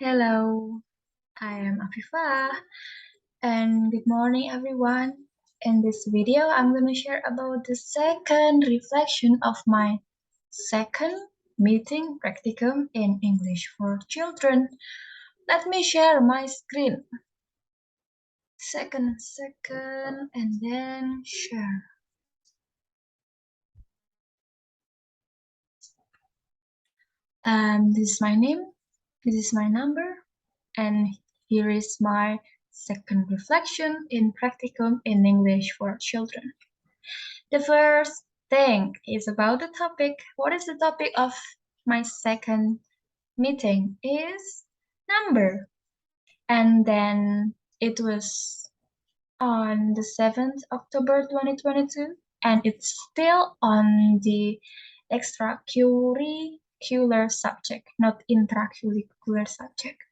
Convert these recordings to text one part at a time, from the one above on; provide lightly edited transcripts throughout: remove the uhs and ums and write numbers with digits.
Hello, I am Afifah, and good morning, everyone. In this video, I'm going to share about the second reflection of my second meeting practicum in English for children. Let me share my screen. Second, and then share. This is my name, this is my number, and here is my second reflection in practicum in English for children. The first thing is about the topic. What is the topic of my second meeting is number. And then it was on the 7th October 2022, and it's still on the extracurricular subject, not intracurricular subject.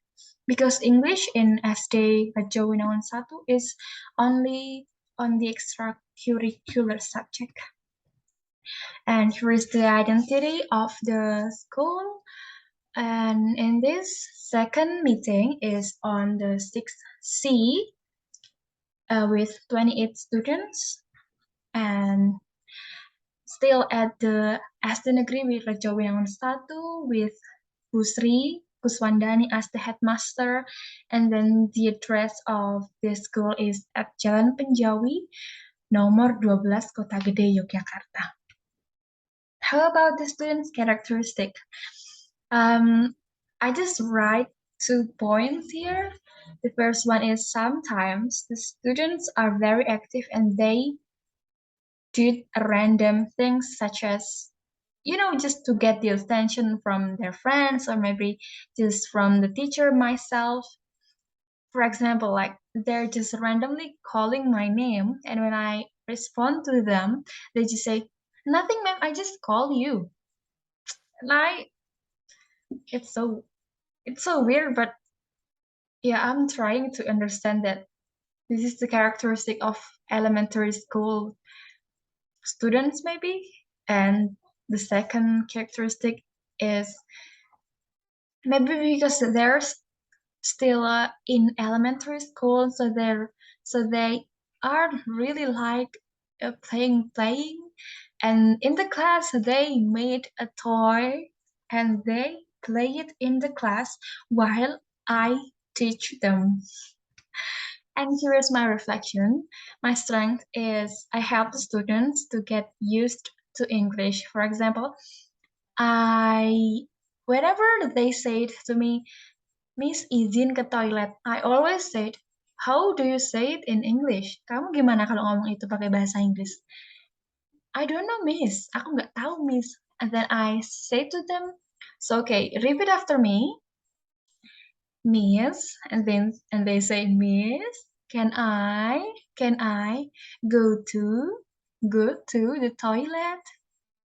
Because English in SD Raja Winangun 1 is only on the extracurricular subject. And here is the identity of the school. And in this second meeting is on the 6th C with 28 students, and still at the SD Negeri with Raja Winangun 1 with Busri Kuswandani as the headmaster, and then the address of the school is at Jalan Penjawi, nomor 12, Kota Gede, Yogyakarta. How about the student's characteristic? I just write 2 points here. The first one is sometimes the students are very active and they did random things such as, just to get the attention from their friends or maybe just from the teacher myself. For example, like they're just randomly calling my name, and when I respond to them, they just say, "Nothing, ma'am, I just call you." Like it's so weird, but yeah, I'm trying to understand that this is the characteristic of elementary school students maybe. And the second characteristic is maybe because they're still in elementary school, so they are really like playing, and in the class they made a toy and they play it in the class while I teach them. And here is my reflection. My strength is I help the students to get used to English. For example, whenever they said to me, "Miss, izin ke toilet," I always said, "How do you say it in English? Kamu gimana kalau ngomong itu pakai bahasa Inggris?" "I don't know, Miss. Aku nggak tahu, Miss." And then I say to them, "So okay, repeat after me, Miss." And they say, "Miss, can I go to the toilet?"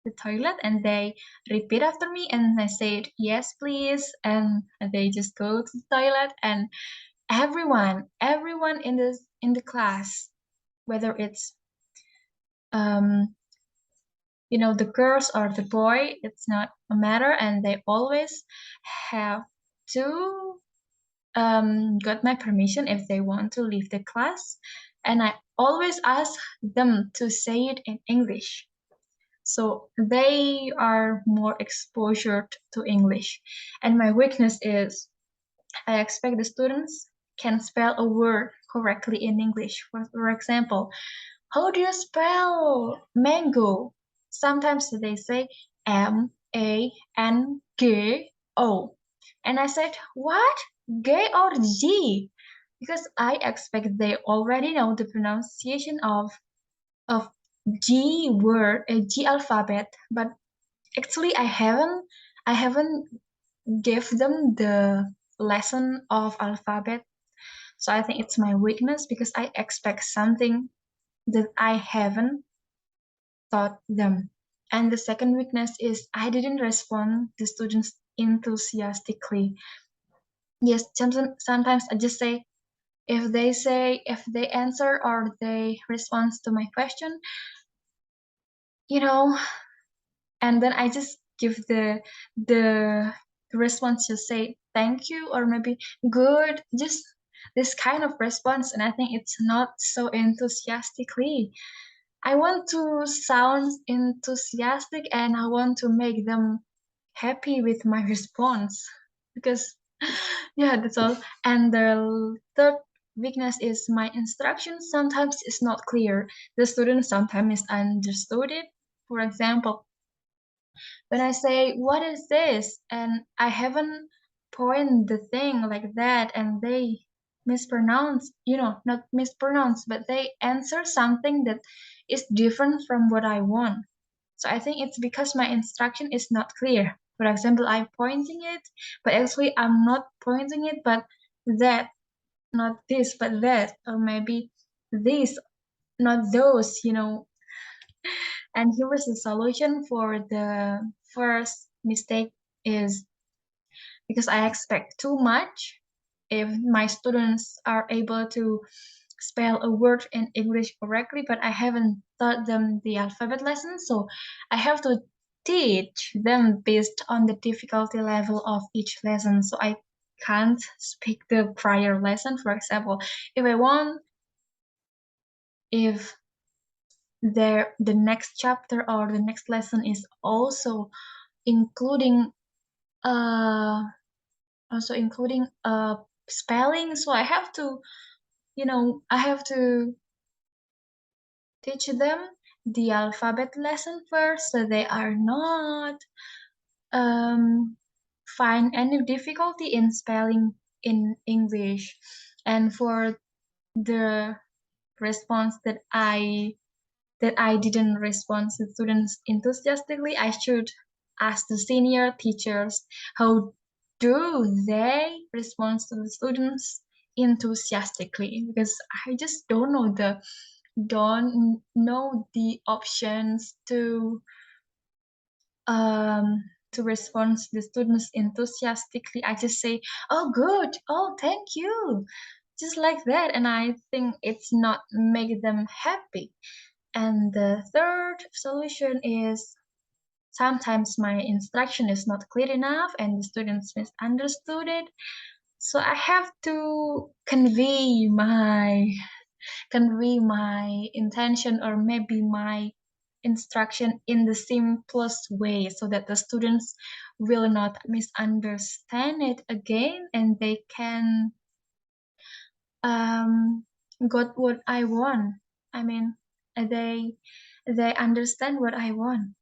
And they repeat after me, and I said, "Yes, please." And they just go to the toilet, and everyone in the class, whether it's the girls or the boy, it's not a matter, and they always have to got my permission if they want to leave the class, and I always ask them to say it in English. So they are more exposure to English. And my weakness is I expect the students can spell a word correctly in English. For example, how do you spell mango? Sometimes they say MANGO. And I said, what? G or G? Because I expect they already know the pronunciation of G word, a G alphabet, but actually I haven't give them the lesson of alphabet. So I think it's my weakness because I expect something that I haven't taught them. And the second weakness is I didn't respond to students enthusiastically. Yes, sometimes I just say, if they answer or they respond to my question, and then I just give the the response just say thank you or maybe good, just this kind of response. And I think it's not so enthusiastically. I want to sound enthusiastic and I want to make them happy with my response because yeah, that's all. And the third weakness is my instruction sometimes is not clear. The student sometimes misunderstood it. For example, when I say, what is this? And I haven't point the thing like that and they mispronounce, not mispronounce, but they answer something that is different from what I want. So I think it's because my instruction is not clear. For example, I'm pointing it, but actually I'm not pointing it, but that, not this, but that, or maybe this, not those. And here is the solution for the first mistake is because I expect too much. If my students are able to spell a word in English correctly, but I haven't taught them the alphabet lesson, so I have to teach them based on the difficulty level of each lesson. So I can't speak the prior lesson. For example, if the next chapter or the next lesson is including uh spelling, so I have to teach them the alphabet lesson first so they are not um find any difficulty in spelling in English. And for the response that I didn't respond to students enthusiastically, I should ask the senior teachers how do they respond to the students enthusiastically, because I just don't know the options to respond to the students enthusiastically. I just say, oh good, oh thank you, just like that, and I think it's not make them happy. And the third solution is sometimes my instruction is not clear enough and the students misunderstood it. So I have to convey my intention or maybe my instruction in the simplest way so that the students will not misunderstand it again and they can um, got what I want. I mean, they understand what I want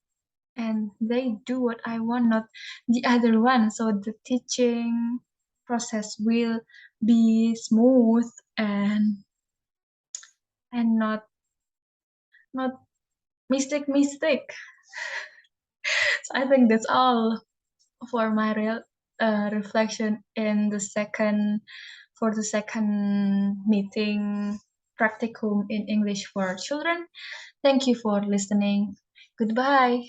and they do what I want, not the other one. So the teaching process will be smooth and not mistake. So I think that's all for my real reflection in the second meeting practicum in English for children. Thank you for listening. Goodbye.